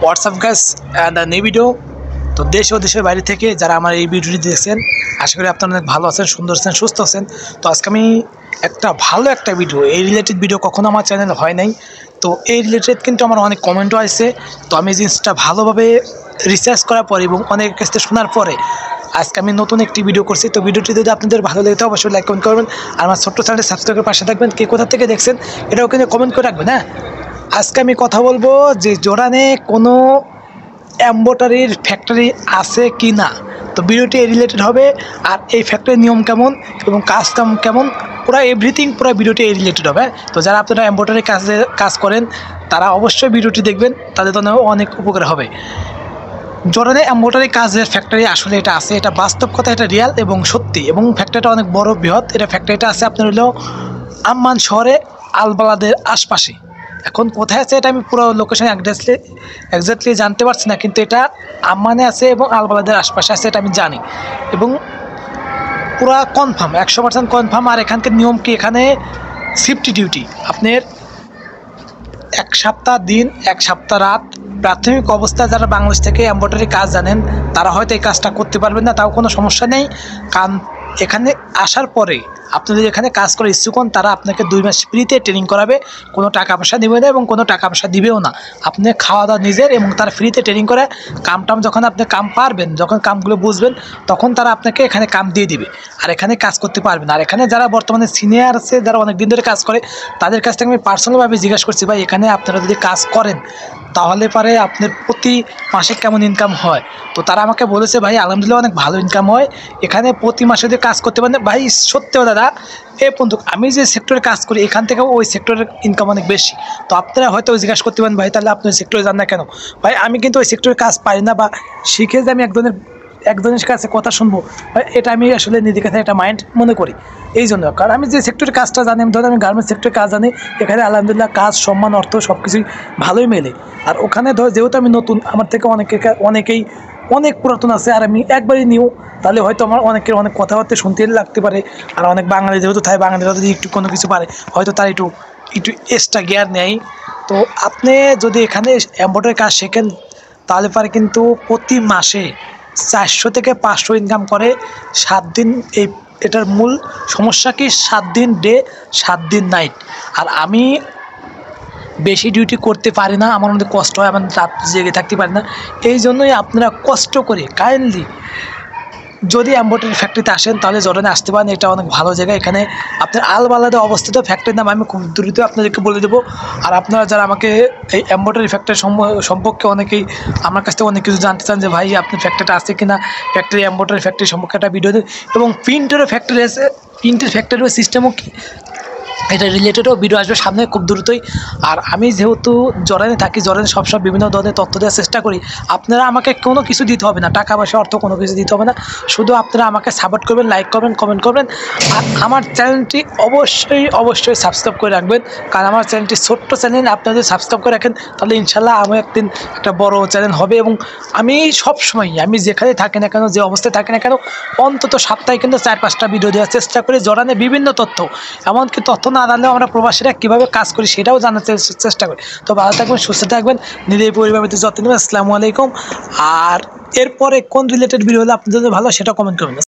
WhatsApp guys and new video. তো দেশ ও দেশের বাইরে থেকে যারা আমার এই ভিডিওটি দেখছেন, আশা করি আপনারা অনেক ভালো আছেন, সুন্দর আছেন, সুস্থ আছেন। তো আজকে আমি ভালো একটা ভিডিও, এই রিলেটেড ভিডিও কখনো আমার চ্যানেলে হয় নাই। তো এই রিলেটেড কিন্তু আমার অনেক কমেন্টও আসছে। তো আমি জিনিসটা ভালোভাবে রিসার্চ করার পরে এবং অনেকের কাছ থেকে শোনার পরে আজকে আমি নতুন একটি ভিডিও করছি। তো ভিডিওটি যদি আপনাদের ভালো লেগে থাকে অবশ্যই লাইক কমেন্ট করবেন, আর আমার ছোট্ট চ্যানেলটি সাবস্ক্রাইব করে পাশে থাকবেন। কে কোথা থেকে দেখছেন এটাও কিন্তু কমেন্ট করে রাখবেন। হ্যাঁ, আজকে আমি কথা বলবো যে জোরানে কোনো এমব্রয়ডারির ফ্যাক্টরি আছে কি না। তো ভিডিওটি রিলেটেড হবে, আর এই ফ্যাক্টরির নিয়ম কেমন এবং কাজ কেমন, পুরো এভরিথিং পুরো ভিডিওটি রিলেটেড হবে। তো যারা আপনারা এমব্রয়ডারি কাজ করেন তারা অবশ্যই ভিডিওটি দেখবেন, তাদের জন্য অনেক উপকার হবে। জোরানে এমব্রয়ডারি কাজের ফ্যাক্টরি আসলে এটা আছে, এটা বাস্তব কথা, এটা রিয়াল এবং সত্যি, এবং ফ্যাক্টরিটা অনেক বড় বৃহৎ। এটা ফ্যাক্টরিটা আছে আপনার হলো আম্মান শহরে আলবালাদের আশপাশে। এখন কোথায় আছে এটা আমি পুরো লোকেশন এক্স্যাক্টলি জানতে পারছি না, কিন্তু এটা আম্মানে আছে এবং আলবালাদের আশপাশে আছে, এটা আমি জানি এবং পুরো কনফার্ম, 100% কনফার্ম। আর এখানকার নিয়ম কি, এখানে শিফট ডিউটি, আপনার 1 সপ্তাহ দিন 1 সপ্তাহ রাত। প্রাথমিক অবস্থায় যারা বাংলাদেশ থেকে এমব্রয়ডারি কাজ জানেন তারা হয়তো এই কাজটা করতে পারবেন না, তাও কোনো সমস্যা নেই। কারণ এখানে আসার পরে আপনি যদি এখানে কাজ করে ইচ্ছুক হন, তারা আপনাকে 2 মাস ফ্রিতে ট্রেনিং করাবে, কোনো টাকা পয়সা দেবে না এবং কোনো টাকা পয়সা দিবেও না। আপনি খাওয়া দাওয়া নিজের, এবং তারা ফ্রিতে ট্রেনিং করে কাম যখন আপনি কাম পারবেন, যখন কামগুলো বুঝবেন, তখন তারা আপনাকে এখানে কাম দিয়ে দিবে, আর এখানে কাজ করতে পারবেন। আর এখানে যারা বর্তমানে সিনিয়র আছে, যারা অনেক দিন ধরে কাজ করে, তাদের কাছ থেকে আমি পার্সোনালভাবে জিজ্ঞাসা করছি, ভাই এখানে আপনারা যদি কাজ করেন তাহলে পারে আপনার প্রতি মাসে কেমন ইনকাম হয়। তো তারা আমাকে বলেছে, ভাই আলহামদুলিল্লাহ অনেক ভালো ইনকাম হয় এখানে, প্রতি মাসে যদি কাজ করতে পারেন। ভাই সত্যিও দাদা, বন্ধু, আমি যে সেক্টরে কাজ করি এখান থেকেও ওই সেক্টরের ইনকাম অনেক বেশি। তো আপনারা হয়তো জিজ্ঞাসা করতে পারেন, ভাই তাহলে আপনি ওই সেক্টরে যান না কেন? ভাই আমি কিন্তু ওই সেক্টরে কাজ পারি না, বা শিখে যে আমি একজনের কাছে কথা শুনবো, এটা আমি আসলে নিজের কাছে একটা মাইন্ড মনে করি। এই জন্য, কারণ আমি যে সেক্টরের কাজটা জানি, আমি আমি গার্মেন্টস সেক্টরে কাজ জানি, এখানে আলহামদুলিল্লাহ কাজ, সম্মান, অর্থ সব কিছুই ভালোই মেলে। আর ওখানে যেহেতু আমি নতুন, আমার থেকে অনেকেই অনেক পুরাতন আছে, আর আমি একবারই নিউ, তাহলে হয়তো আমার অনেকের অনেক কথাবার্তা শুনতে লাগতে পারে। আর অনেক বাঙালি যেহেতু থাকে, বাঙালিরা যদি একটু কোনো কিছু পারে হয়তো তার একটু এক্সট্রা গিয়ার নেয়। তো আপনি যদি এখানে এমব্রয়ডারি কাজ শেখেন তাহলে পারে কিন্তু প্রতি মাসে 400 থেকে 500 ইনকাম করে 7 দিন। এটার মূল সমস্যা কি, 7 দিন ডে 7 দিন নাইট। আর আমি বেশি ডিউটি করতে পারি না, আমার মধ্যে কষ্ট হয়, আমার রাত জেগে থাকতে পারি না। এই জন্যই আপনারা কষ্ট করে কাইন্ডলি যদি এমব্রয়ডারি ফ্যাক্টরিতে আসেন তাহলে জোরানে আসতে পারেন। এটা অনেক ভালো জায়গা। এখানে আপনার আলবালাদে অবস্থিত, ফ্যাক্টরির নাম আমি খুব দ্রুত আপনাদেরকে বলে দেবো। আর আপনারা যারা আমাকে এই এমব্রয়ডারি ফ্যাক্টরি সম্পর্কে অনেকেই আমার কাছ থেকে অনেক কিছু জানতে চান, যে ভাই আপনার ফ্যাক্টরিটা আছে কি না, ফ্যাক্টরি এমব্রয়ডারি ফ্যাক্টরি সম্পর্কে একটা ভিডিও দিন, এবং প্রিন্টেরও ফ্যাক্টরি আছে, প্রিন্টের ফ্যাক্টরিও সিস্টেমও কি, এটা রিলেটেডও ভিডিও আসবে সামনে খুব দ্রুতই। আর আমি যেহেতু জোরানে থাকি, জোরানে সব বিভিন্ন ধরনের তথ্য দেওয়ার চেষ্টা করি। আপনারা আমাকে কোনো কিছু দিতে হবে না, টাকা পয়সা অর্থ কোনো কিছু দিতে হবে না, শুধু আপনারা আমাকে সাপোর্ট করবেন, লাইক করবেন, কমেন্ট করবেন। আর আমার চ্যানেলটি অবশ্যই সাবস্ক্রাইব করে রাখবেন, কারণ আমার চ্যানেলটি ছোট্ট চ্যানেল, আপনারা যদি সাবস্ক্রাইব করে রাখেন তাহলে ইনশাল্লাহ আমি একদিন একটা বড় চ্যানেল হবে। এবং আমি সবসময়, আমি যেখানে থাকি না কেন, যে অবস্থায় থাকি না কেন, অন্তত সপ্তাহে কিন্তু 4-5টা ভিডিও দেওয়ার চেষ্টা করি, জোরানে বিভিন্ন তথ্য, এমনকি তথ্য না জানলেও আমরা প্রবাসীরা কীভাবে কাজ করি সেটাও জানার চেষ্টা করি। তো ভালো থাকবেন, সুস্থ থাকবেন, নিজের পরিবারের যত্ন নেবেন। আসসালামু আলাইকুম। আর এরপরে কোন রিলেটেড ভিডিও হলে আপনাদের ভালো সেটা কমেন্ট করবেন।